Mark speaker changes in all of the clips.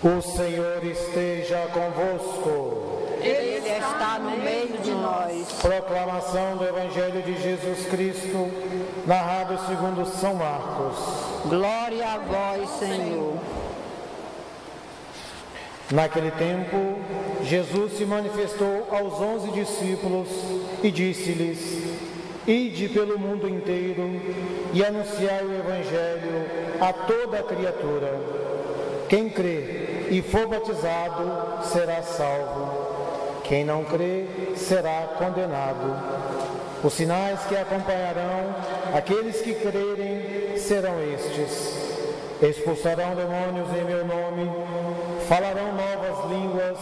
Speaker 1: O Senhor esteja convosco.
Speaker 2: Ele está no meio de nós.
Speaker 1: Proclamação do Evangelho de Jesus Cristo, narrado segundo São Marcos.
Speaker 2: Glória a vós, Senhor.
Speaker 1: Naquele tempo, Jesus se manifestou aos 11 discípulos e disse-lhes: Ide pelo mundo inteiro e anunciai o Evangelho a toda a criatura. Quem crê e for batizado será salvo. Quem não crê será condenado. Os sinais que acompanharão aqueles que crerem serão estes: expulsarão demônios em meu nome, falarão novas línguas,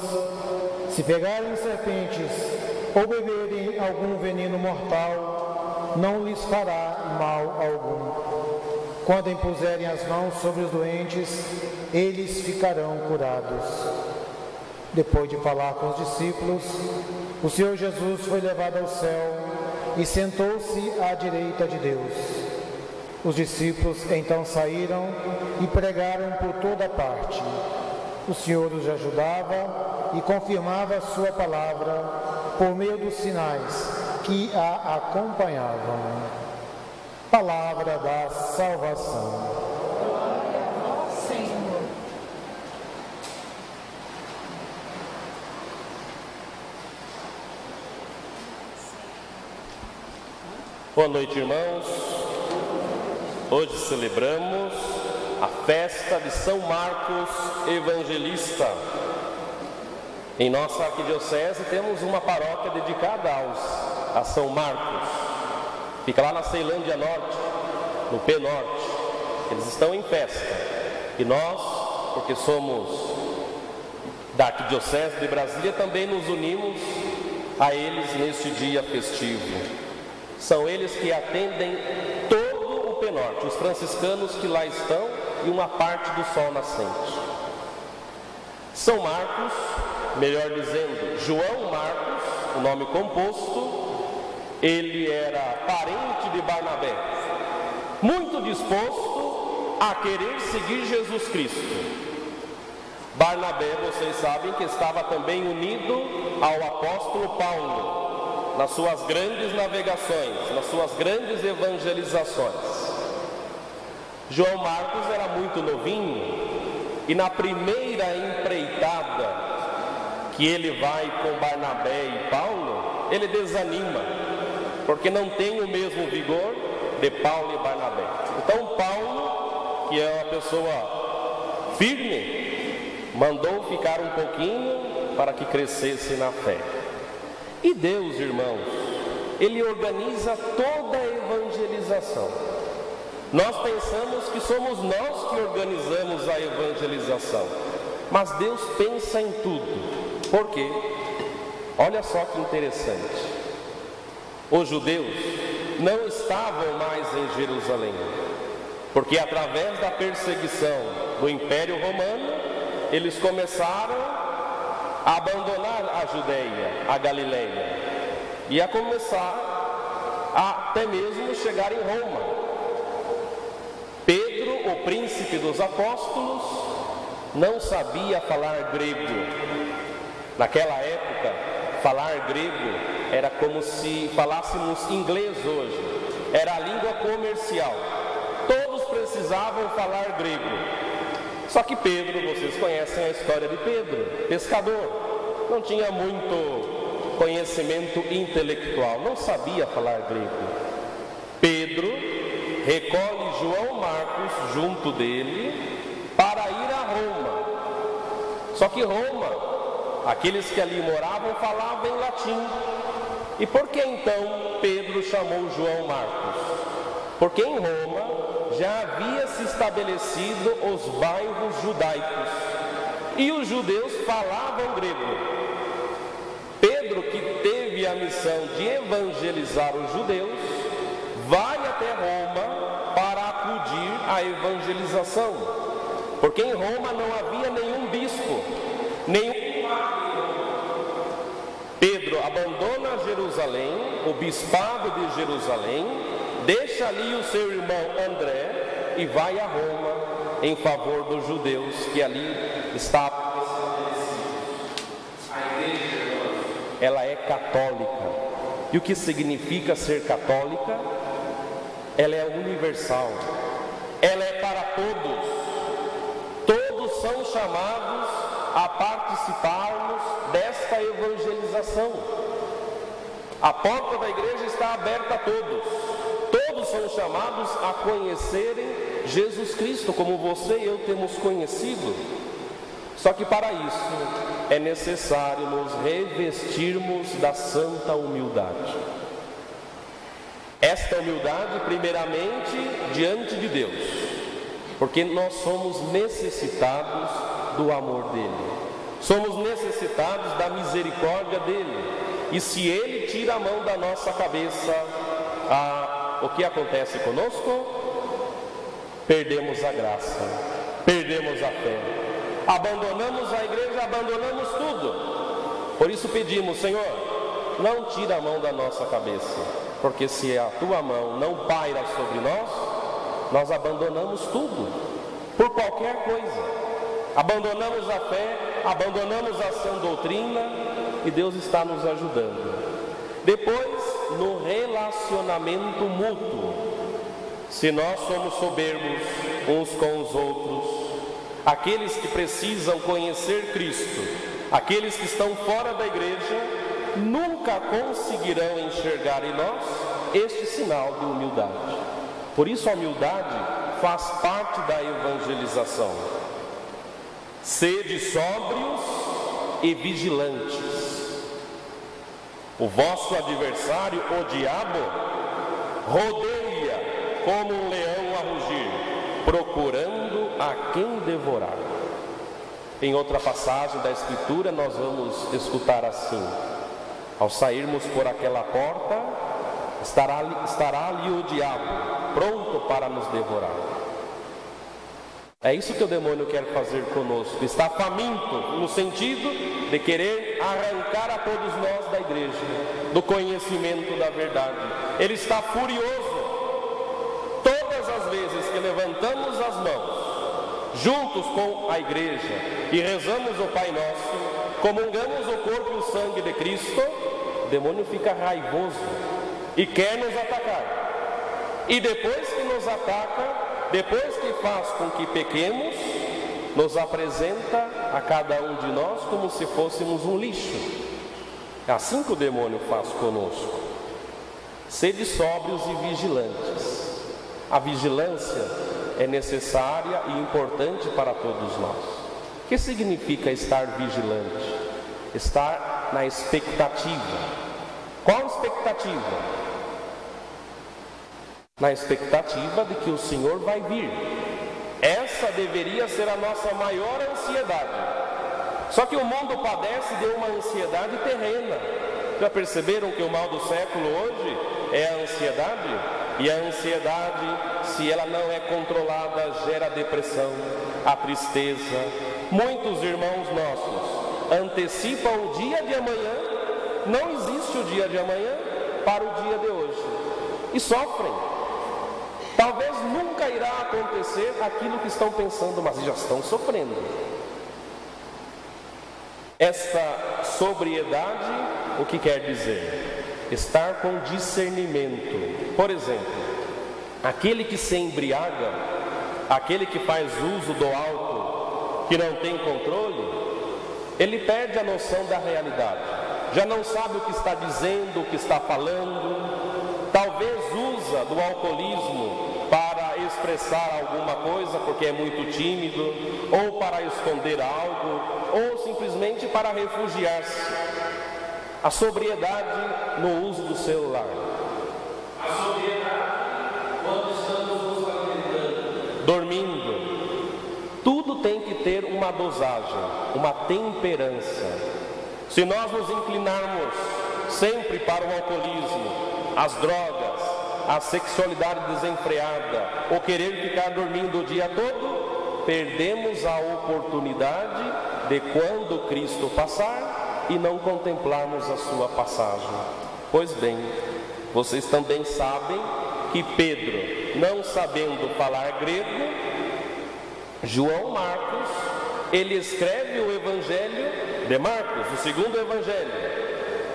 Speaker 1: se pegarem serpentes ou beberem algum veneno mortal, não lhes fará mal algum. Quando impuserem as mãos sobre os doentes, eles ficarão curados. Depois de falar com os discípulos, o Senhor Jesus foi levado ao céu e sentou-se à direita de Deus. Os discípulos então saíram e pregaram por toda parte. O Senhor os ajudava e confirmava a sua palavra por meio dos sinais que a acompanhavam. Palavra da salvação.
Speaker 2: Glória a vós, Senhor.
Speaker 3: Boa noite, irmãos. Hoje celebramos a festa de São Marcos Evangelista. Em nossa arquidiocese temos uma paróquia dedicada a São Marcos. Fica lá na Ceilândia Norte, no P Norte. Eles estão em festa. E nós, porque somos da arquidiocese de Brasília, também nos unimos a eles neste dia festivo. São eles que atendem todo o P Norte, os franciscanos que lá estão e uma parte do sol nascente. São Marcos, melhor dizendo, João Marcos, o nome composto, ele era parente de Barnabé, muito disposto a querer seguir Jesus Cristo. Barnabé, vocês sabem que estava também unido ao apóstolo Paulo, nas suas grandes navegações, nas suas grandes evangelizações. João Marcos era muito novinho e na primeira empreitada que ele vai com Barnabé e Paulo, ele desanima, porque não tem o mesmo vigor de Paulo e Barnabé. Então Paulo, que é uma pessoa firme, mandou ficar um pouquinho para que crescesse na fé. E Deus, irmãos, Ele organiza toda a evangelização. Nós pensamos que somos nós que organizamos a evangelização, mas Deus pensa em tudo. Por quê? Olha só que interessante. Os judeus não estavam mais em Jerusalém, porque através da perseguição do Império Romano, eles começaram a abandonar a Judéia, a Galileia, e a começar a até mesmo chegar em Roma. Pedro, o príncipe dos apóstolos, não sabia falar grego. Naquela época, falar grego era como se falássemos inglês hoje, era a língua comercial, todos precisavam falar grego. Só que Pedro, vocês conhecem a história de Pedro, pescador, não tinha muito conhecimento intelectual, não sabia falar grego. Pedro recolhe João Marcos junto dele para ir a Roma. Só que Roma, aqueles que ali moravam falavam em latim. E por que então Pedro chamou João Marcos? Porque em Roma já havia se estabelecido os bairros judaicos e os judeus falavam grego. Pedro, que teve a missão de evangelizar os judeus, vai até Roma para acudir à evangelização, porque em Roma não havia nenhum bispo, nenhum. Pedro abandona Jerusalém, o bispado de Jerusalém, deixa ali o seu irmão André e vai a Roma em favor dos judeus que ali estavam. A igreja, ela é católica. E o que significa ser católica? Ela é universal. Ela é para todos. Todos são chamados a participarmos desta evangelização. A porta da igreja está aberta a todos. Todos são chamados a conhecerem Jesus Cristo, como você e eu temos conhecido. Só que para isso é necessário nos revestirmos da santa humildade. Esta humildade, primeiramente, diante de Deus, porque nós somos necessitados do amor dele, somos necessitados da misericórdia dele. E se ele tira a mão da nossa cabeça, o que acontece conosco? Perdemos a graça, perdemos a fé, abandonamos a igreja, abandonamos tudo. Por isso pedimos: Senhor, não tira a mão da nossa cabeça, porque se a tua mão não paira sobre nós, nós abandonamos tudo, por qualquer coisa. Abandonamos a fé, abandonamos a sã doutrina, e Deus está nos ajudando. Depois, no relacionamento mútuo, se nós somos soberbos uns com os outros, aqueles que precisam conhecer Cristo, aqueles que estão fora da igreja, nunca conseguirão enxergar em nós este sinal de humildade. Por isso a humildade faz parte da evangelização. Sede sóbrios e vigilantes. O vosso adversário, o diabo, rodeia como um leão a rugir, procurando a quem devorar. Em outra passagem da Escritura nós vamos escutar assim: ao sairmos por aquela porta, estará ali o diabo, pronto para nos devorar. É isso que o demônio quer fazer conosco. Está faminto, no sentido de querer arrancar a todos nós da igreja, do conhecimento da verdade. Ele está furioso. Todas as vezes que levantamos as mãos, juntos com a igreja, e rezamos o Pai Nosso, comungamos o corpo e o sangue de Cristo, o demônio fica raivoso e quer nos atacar. E depois que nos ataca, depois que faz com que pequemos, nos apresenta a cada um de nós como se fôssemos um lixo. É assim que o demônio faz conosco. Sede sóbrios e vigilantes. A vigilância é necessária e importante para todos nós. O que significa estar vigilante? Estar na expectativa. Qual expectativa? Na expectativa de que o Senhor vai vir. Essa deveria ser a nossa maior ansiedade. Só que o mundo padece de uma ansiedade terrena. Já perceberam que o mal do século hoje é a ansiedade? E a ansiedade, se ela não é controlada, gera a depressão, a tristeza. Muitos irmãos nossos antecipam o dia de amanhã. Não existe o dia de amanhã para o dia de hoje. E sofrem. Talvez nunca irá acontecer aquilo que estão pensando, mas já estão sofrendo. Esta sobriedade, o que quer dizer? Estar com discernimento. Por exemplo, aquele que se embriaga, aquele que faz uso do álcool, que não tem controle, ele perde a noção da realidade. Já não sabe o que está dizendo, o que está falando. Talvez usa do alcoolismo para expressar alguma coisa porque é muito tímido, ou para esconder algo, ou simplesmente para refugiar-se. A sobriedade no uso do celular. A sobriedade quando estamos nos alimentando, dormindo. Tudo tem que ter uma dosagem, uma temperança. Se nós nos inclinarmos sempre para o alcoolismo, as drogas, a sexualidade desenfreada, ou querer ficar dormindo o dia todo, perdemos a oportunidade de quando Cristo passar e não contemplarmos a sua passagem. Pois bem, vocês também sabem que Pedro, não sabendo falar grego, João Marcos, ele escreve o Evangelho de Marcos, o segundo Evangelho.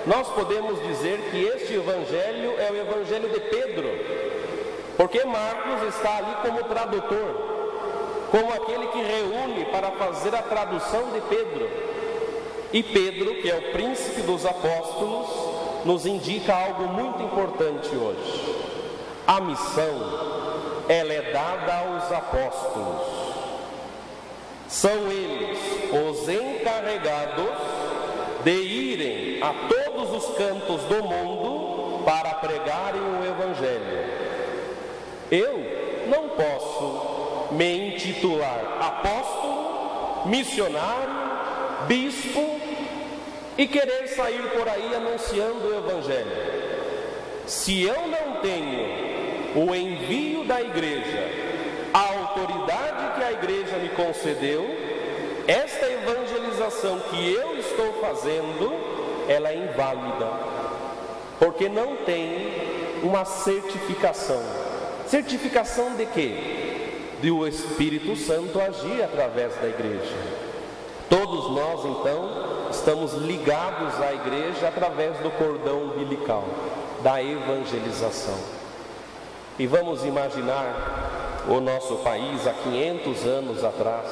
Speaker 3: Nós podemos dizer que este Evangelho é o Evangelho de Pedro, porque Marcos está ali como tradutor, como aquele que reúne para fazer a tradução de Pedro. E Pedro, que é o príncipe dos apóstolos, nos indica algo muito importante hoje. A missão, ela é dada aos apóstolos. São eles os encarregados de irem a todos os cantos do mundo para pregarem o Evangelho. Eu não posso me intitular apóstolo, missionário, bispo e querer sair por aí anunciando o Evangelho. Se eu não tenho o envio da igreja, a autoridade que a igreja me concedeu, esta evangelização que eu estou fazendo, ela é inválida, porque não tem uma certificação. Certificação de quê? De o Espírito Santo agir através da igreja. Todos nós, então, estamos ligados à igreja através do cordão umbilical, da evangelização. E vamos imaginar o nosso país há 500 anos atrás.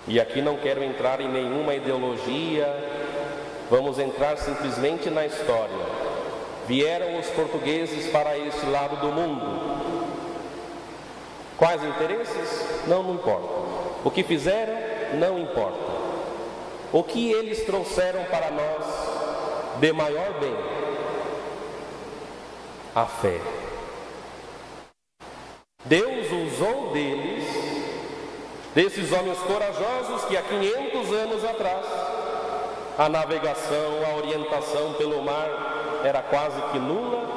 Speaker 3: E aqui não quero entrar em nenhuma ideologia, vamos entrar simplesmente na história. Vieram os portugueses para este lado do mundo. Quais interesses? Não importa. O que fizeram? Não importa. O que eles trouxeram para nós de maior bem? A fé. Deus usou deles, desses homens corajosos que há 500 anos atrás, a navegação, a orientação pelo mar era quase que nula,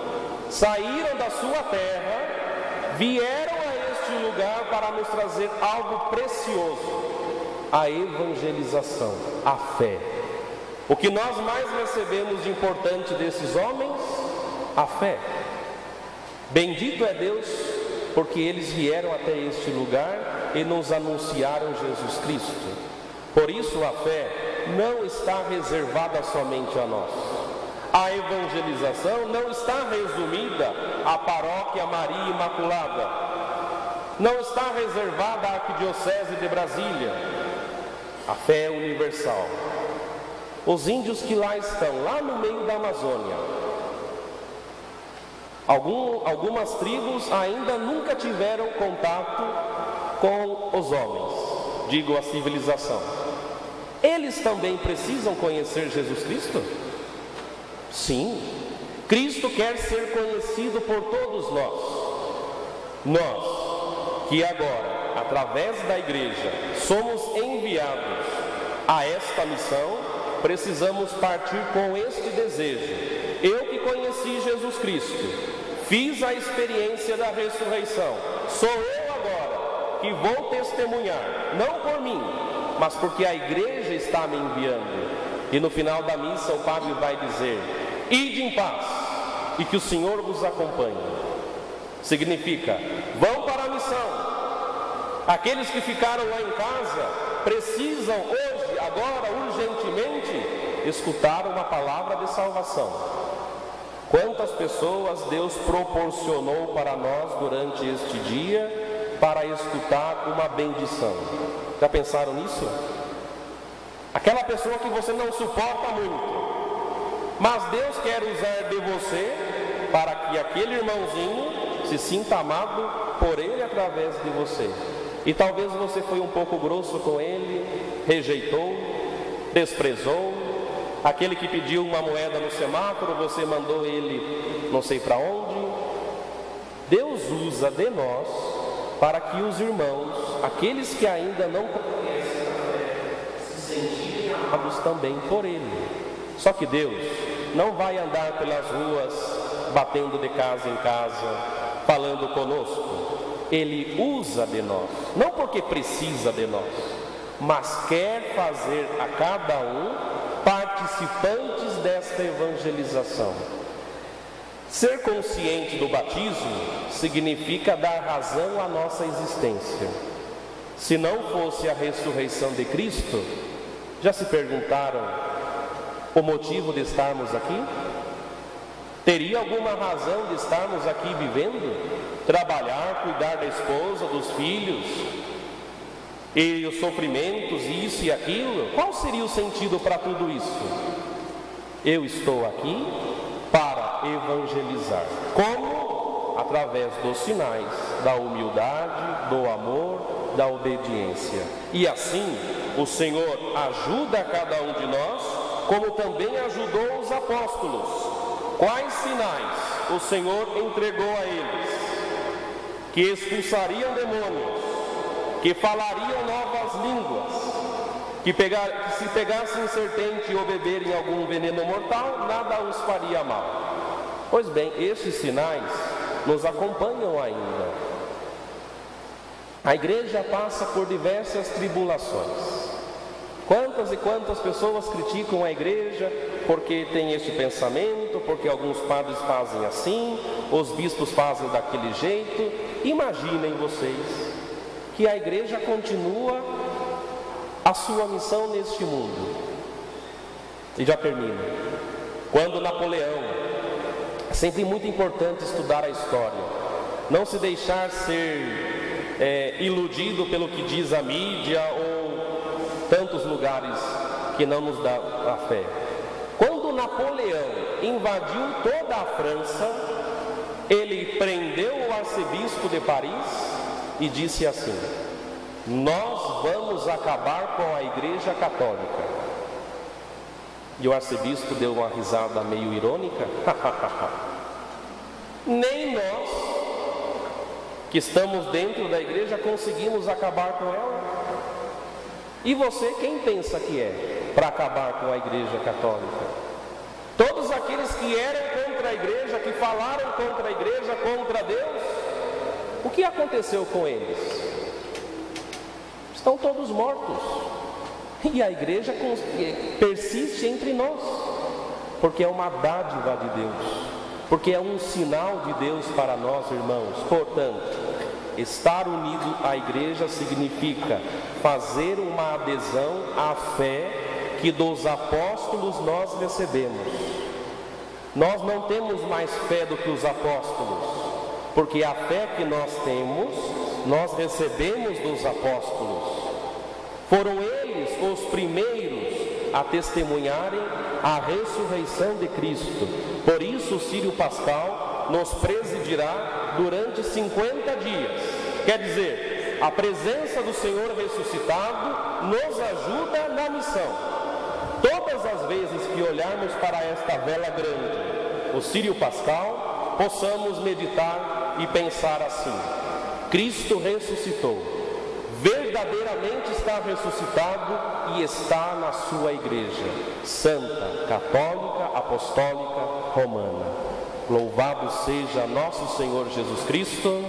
Speaker 3: saíram da sua terra, vieram a este lugar para nos trazer algo precioso, a evangelização, a fé. O que nós mais recebemos de importante desses homens? A fé. Bendito é Deus, porque eles vieram até este lugar e nos anunciaram Jesus Cristo. Por isso a fé não está reservada somente a nós. A evangelização não está resumida à paróquia Maria Imaculada. Não está reservada à Arquidiocese de Brasília. A fé é universal. Os índios que lá estão, lá no meio da Amazônia, algumas tribos ainda nunca tiveram contato com os homens, digo a civilização. Eles também precisam conhecer Jesus Cristo? Sim, Cristo quer ser conhecido por todos nós. Nós, que agora, através da igreja, somos enviados a esta missão, precisamos partir com este desejo. Eu que conheci Jesus Cristo, fiz a experiência da ressurreição, sou eu agora que vou testemunhar, não por mim, mas porque a igreja está me enviando. E no final da missa o padre vai dizer: ide em paz e que o Senhor vos acompanhe. Significa, vão para a missão. Aqueles que ficaram lá em casa precisam hoje, agora, urgentemente, escutar uma palavra de salvação. Quantas pessoas Deus proporcionou para nós durante este dia para escutar uma bendição? Já pensaram nisso? Aquela pessoa que você não suporta muito, mas Deus quer usar de você para que aquele irmãozinho se sinta amado por Ele através de você. E talvez você foi um pouco grosso com ele, rejeitou, desprezou. Aquele que pediu uma moeda no semáforo, você mandou ele não sei para onde. Deus usa de nós para que os irmãos, aqueles que ainda não conhecem a fé, se sentirem amados também por Ele. Só que Deus não vai andar pelas ruas, batendo de casa em casa, falando conosco. Ele usa de nós, não porque precisa de nós, mas quer fazer a cada um participantes desta evangelização. Ser consciente do batismo significa dar razão à nossa existência. Se não fosse a ressurreição de Cristo, já se perguntaram o motivo de estarmos aqui? Teria alguma razão de estarmos aqui vivendo? Trabalhar, cuidar da esposa, dos filhos, e os sofrimentos, isso e aquilo? Qual seria o sentido para tudo isso? Eu estou aqui para evangelizar. Como? Através dos sinais da humildade, do amor, da obediência. E assim, o Senhor ajuda cada um de nós, como também ajudou os apóstolos. Quais sinais o Senhor entregou a eles? Que expulsariam demônios, que falariam novas línguas, que se pegassem serpente ou beberem algum veneno mortal, nada os faria mal. Pois bem, esses sinais nos acompanham ainda. A igreja passa por diversas tribulações. Quantas e quantas pessoas criticam a igreja porque tem este pensamento, porque alguns padres fazem assim, os bispos fazem daquele jeito. Imaginem vocês que a igreja continua a sua missão neste mundo. E já termino. Quando Napoleão, é sempre muito importante estudar a história, não se deixar ser iludido pelo que diz a mídia ou tantos lugares que não nos dá a fé. Quando Napoleão invadiu toda a França, ele prendeu o arcebispo de Paris e disse assim: nós vamos acabar com a Igreja Católica. E o arcebispo deu uma risada meio irônica. Nem nós, que estamos dentro da igreja, conseguimos acabar com ela. E você, quem pensa que é para acabar com a Igreja Católica? Todos aqueles que eram contra a igreja, que falaram contra a igreja, contra Deus, o que aconteceu com eles? Estão todos mortos. E a igreja persiste entre nós, porque é uma dádiva de Deus, porque é um sinal de Deus para nós, irmãos. Portanto, estar unido à igreja significa fazer uma adesão à fé que dos apóstolos nós recebemos. Nós não temos mais fé do que os apóstolos, porque a fé que nós temos, nós recebemos dos apóstolos. Foram eles os primeiros a testemunharem a ressurreição de Cristo. Por isso o Círio Pascal nos presidirá durante 50 dias. Quer dizer, a presença do Senhor ressuscitado nos ajuda na missão. Todas as vezes que olharmos para esta vela grande, o Círio Pascal, possamos meditar e pensar assim: Cristo ressuscitou. Verdadeiramente está ressuscitado e está na sua igreja santa, católica, apostólica, romana. Louvado seja nosso Senhor Jesus Cristo.